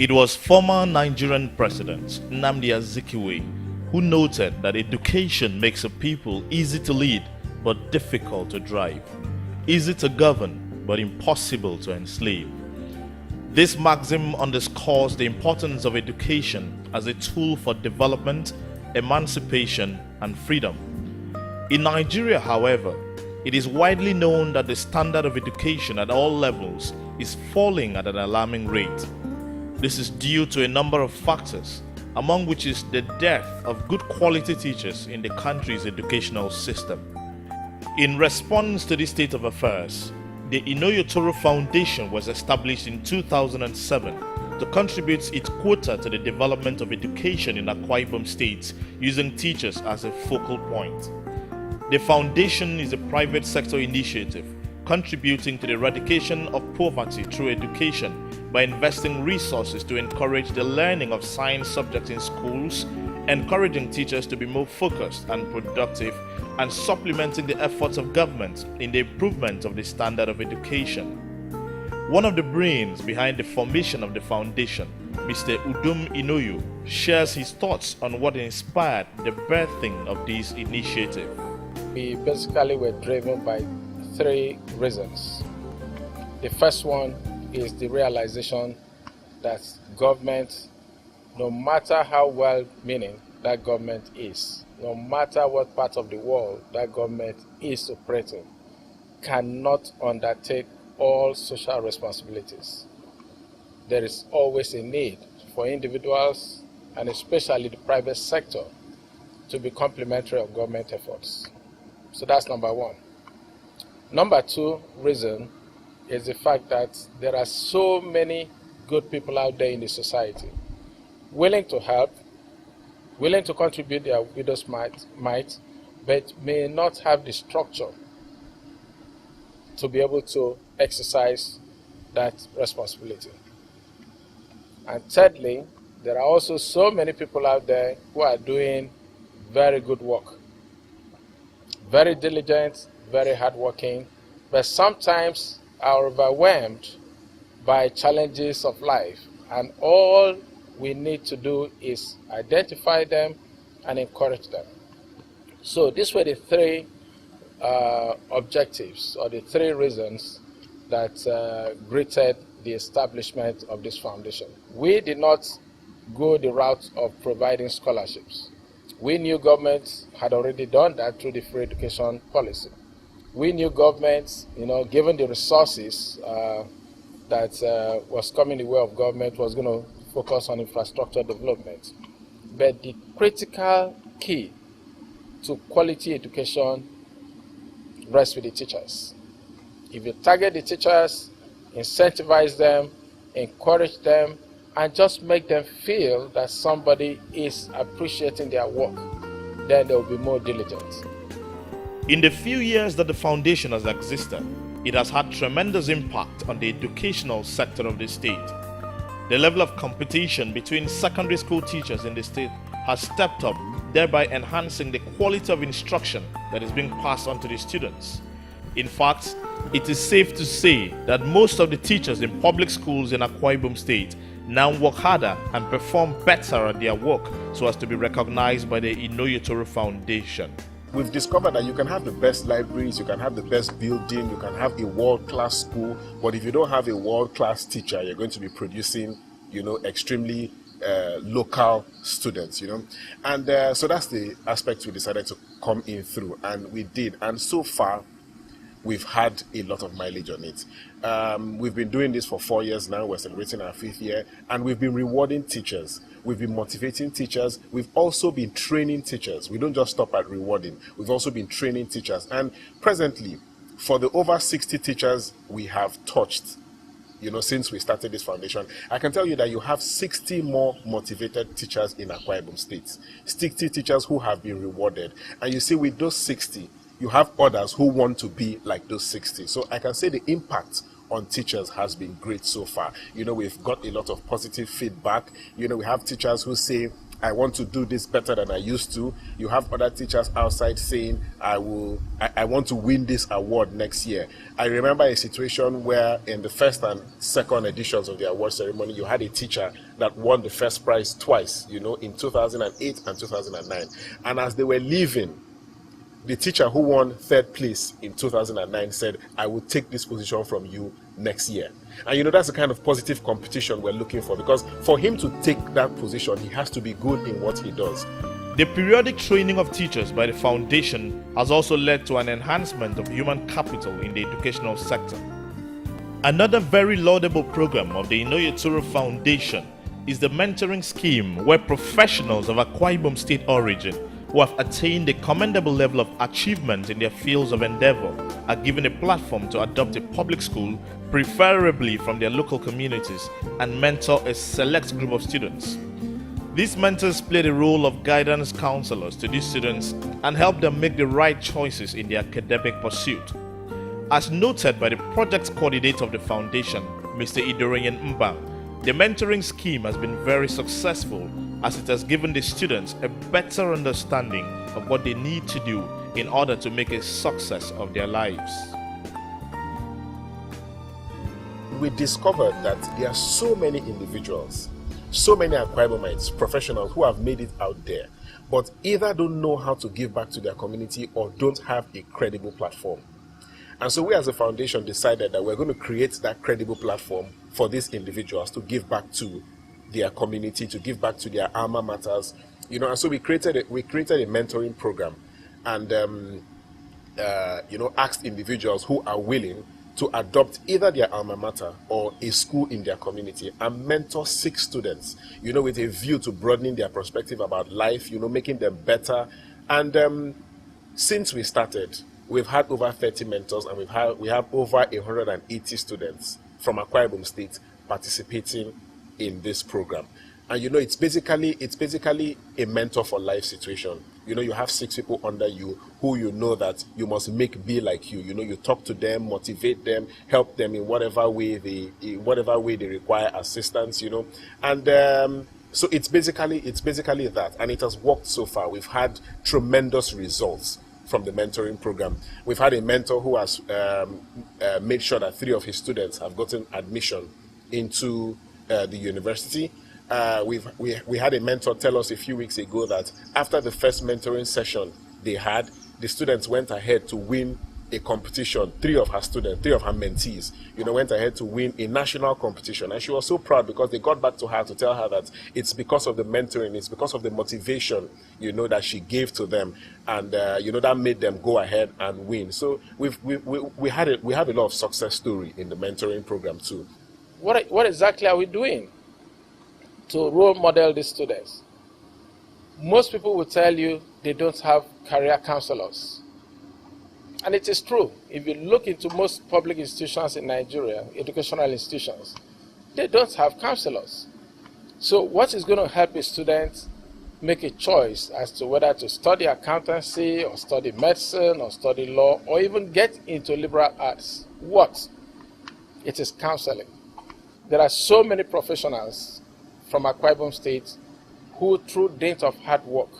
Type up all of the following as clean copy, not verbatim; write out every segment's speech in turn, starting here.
It was former Nigerian President Nnamdi Azikiwe who noted that education makes a people easy to lead but difficult to drive, easy to govern but impossible to enslave. This maxim underscores the importance of education as a tool for development, emancipation, and freedom. In Nigeria, however, it is widely known that the standard of education at all levels is falling at an alarming rate. This is due to a number of factors, among which is the dearth of good quality teachers in the country's educational system. In response to this state of affairs, the Inoyo Toro Foundation was established in 2007 to contribute its quota to the development of education in Akwa Ibom State using teachers as a focal point. The foundation is a private sector initiative contributing to the eradication of poverty through education by investing resources to encourage the learning of science subjects in schools, encouraging teachers to be more focused and productive, and supplementing the efforts of government in the improvement of the standard of education. One of the brains behind the formation of the foundation, Mr. Inoyo, shares his thoughts on what inspired the birthing of this initiative. We basically were driven by three reasons. The first one is the realization that government, no matter how well-meaning that government is, no matter what part of the world that government is operating, cannot undertake all social responsibilities. There is always a need for individuals, and especially the private sector, to be complementary of government efforts. So that's number one. Number two reason is the fact that there are so many good people out there in the society willing to help, willing to contribute their widow's might, but may not have the structure to be able to exercise that responsibility. And thirdly, there are also so many people out there who are doing very good work, very diligent, very hardworking, but sometimes are overwhelmed by challenges of life. And all we need to do is identify them and encourage them. So these were the three objectives, or the three reasons that greeted the establishment of this foundation. We did not go the route of providing scholarships. We knew government had already done that through the free education policy. We knew government, given the resources that was coming the way of government, was going to focus on infrastructure development. But the critical key to quality education rests with the teachers. If you target the teachers, incentivize them, encourage them, and just make them feel that somebody is appreciating their work, then they will be more diligent. In the few years that the foundation has existed, it has had tremendous impact on the educational sector of the state. The level of competition between secondary school teachers in the state has stepped up, thereby enhancing the quality of instruction that is being passed on to the students. In fact, it is safe to say that most of the teachers in public schools in Akwa Ibom State now work harder and perform better at their work so as to be recognized by the Inoyo Toro Foundation. We've discovered that you can have the best libraries, you can have the best building, you can have a world-class school, but if you don't have a world-class teacher, you're going to be producing, extremely local students, And so that's the aspect we decided to come in through, and we did. And so far, we've had a lot of mileage on it. We've been doing this for 4 years now. We're celebrating our 5th year, and we've been rewarding teachers. We've been motivating teachers. We've also been training teachers. We don't just stop at rewarding. We've also been training teachers. And presently, for the over 60 teachers we have touched, since we started this foundation, I can tell you that you have 60 more motivated teachers in Akwa Ibom State. 60 teachers who have been rewarded. And you see, with those 60, you have others who want to be like those 60. So I can say the impact on teachers has been great so far. We've got a lot of positive feedback. We have teachers who say, I want to do this better than I used to. You have other teachers outside saying, I want to win this award next year. I remember a situation where in the first and second editions of the award ceremony, you had a teacher that won the first prize twice, in 2008 and 2009. And as they were leaving, the teacher who won third place in 2009 said, I will take this position from you next year. And that's the kind of positive competition we're looking for, because for him to take that position, he has to be good in what he does. The periodic training of teachers by the foundation has also led to an enhancement of human capital in the educational sector. Another very laudable program of the Inoyo Toro Foundation is the mentoring scheme, where professionals of Akwa Ibom State origin who have attained a commendable level of achievement in their fields of endeavor are given a platform to adopt a public school, preferably from their local communities, and mentor a select group of students. These mentors play the role of guidance counselors to these students and help them make the right choices in their academic pursuit. As noted by the project coordinator of the foundation, Mr. Idorian Mba, the mentoring scheme has been very successful, as it has given the students a better understanding of what they need to do in order to make a success of their lives. We discovered that there are so many individuals, so many Akwa Ibomites, professionals who have made it out there, but either don't know how to give back to their community or don't have a credible platform. And so we as a foundation decided that we're going to create that credible platform for these individuals to give back to their community, to give back to their alma maters, and so we created a mentoring program, and asked individuals who are willing to adopt either their alma mater or a school in their community and mentor 6 students, with a view to broadening their perspective about life, making them better. And since we started, we've had over 30 mentors, and we have over 180 students from Akwa Ibom State participating in this program. And it's basically a mentor for life situation. You have 6 people under you who that you must make be like you. You talk to them, motivate them, help them in whatever way they require assistance. And so it's basically that, and it has worked so far. We've had tremendous results from the mentoring program. We've had a mentor who has made sure that 3 of his students have gotten admission into the university. We had a mentor tell us a few weeks ago that after the first mentoring session they had, the students went ahead to win a competition. 3 of her mentees, went ahead to win a national competition. And she was so proud because they got back to her to tell her that it's because of the mentoring, it's because of the motivation, that she gave to them. And, that made them go ahead and win. So we have a lot of success story in the mentoring program too. What exactly are we doing to role model these students? Most people will tell you they don't have career counselors. And it is true. If you look into most public institutions in Nigeria, educational institutions, they don't have counselors. So what is going to help a student make a choice as to whether to study accountancy or study medicine or study law or even get into liberal arts? What? It is counseling. There are so many professionals from Akwa Ibom State who, through dint of hard work,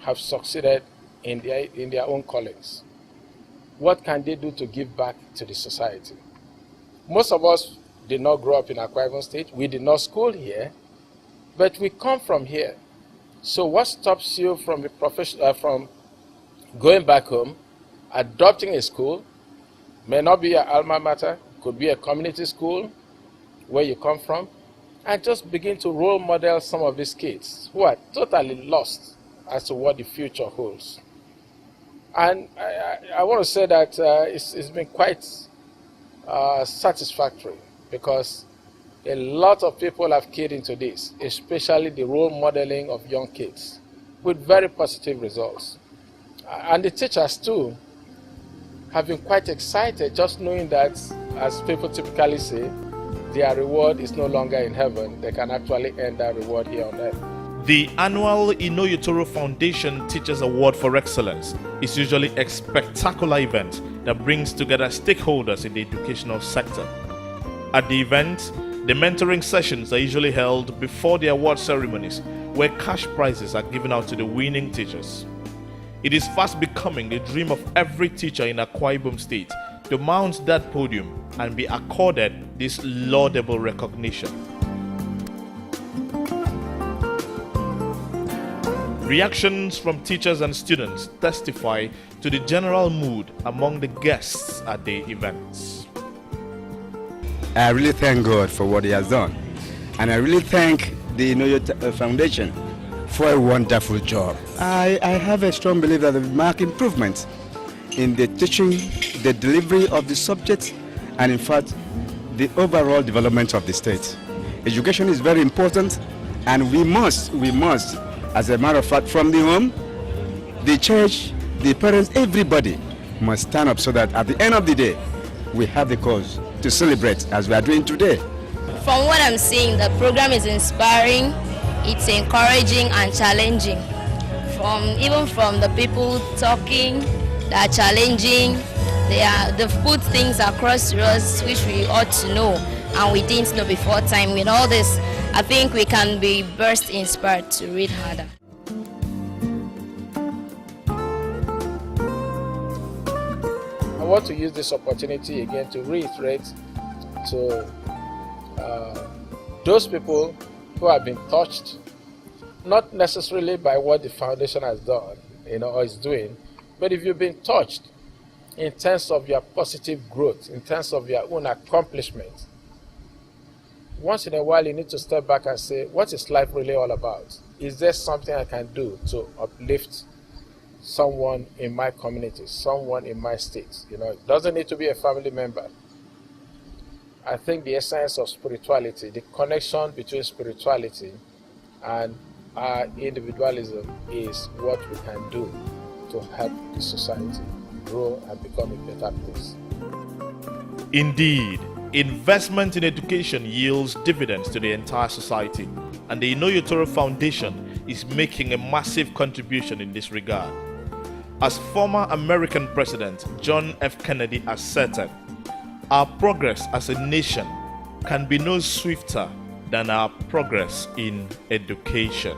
have succeeded in their own callings. What can they do to give back to the society? Most of us did not grow up in Akwa Ibom State. We did not school here, but we come from here. So what stops you from from going back home, adopting a school? May not be your alma mater, could be a community school where you come from, and just begin to role model some of these kids who are totally lost as to what the future holds. And I want to say that it's been quite satisfactory, because a lot of people have keyed into this, especially the role modeling of young kids, with very positive results. And the teachers too have been quite excited, just knowing that, as people typically say, their reward is no longer in heaven. They can actually earn that reward here on earth. The annual Inoyo Toro Foundation Teachers Award for Excellence is usually a spectacular event that brings together stakeholders in the educational sector. At the event, the mentoring sessions are usually held before the award ceremonies, where cash prizes are given out to the winning teachers. It is fast becoming the dream of every teacher in Akwa Ibom State to mount that podium and be accorded this laudable recognition. Reactions from teachers and students testify to the general mood among the guests at the events. I really thank God for what He has done, and I really thank the Inoyo Foundation for a wonderful job. I have a strong belief that they will mark improvements in the teaching, the delivery of the subjects, and in fact, the overall development of the state. Education is very important, and we must, as a matter of fact, from the home, the church, the parents, everybody must stand up so that at the end of the day, we have the cause to celebrate as we are doing today. From what I'm seeing, the program is inspiring, it's encouraging and challenging. Even from the people talking, they are challenging, they put things across to us which we ought to know and we didn't know before time. With all this, I think we can be burst inspired to read harder. I want to use this opportunity again to reiterate to those people who have been touched, not necessarily by what the foundation has done, or is doing, but if you've been touched in terms of your positive growth, in terms of your own accomplishment, once in a while you need to step back and say, what is life really all about? Is there something I can do to uplift someone in my community, someone in my state? It doesn't need to be a family member. I think the essence of spirituality, the connection between spirituality and our individualism is what we can do to help the society grow and become a better place. Indeed, investment in education yields dividends to the entire society, and the Inoyo Toro Foundation is making a massive contribution in this regard. As former American President John F. Kennedy asserted, our progress as a nation can be no swifter than our progress in education.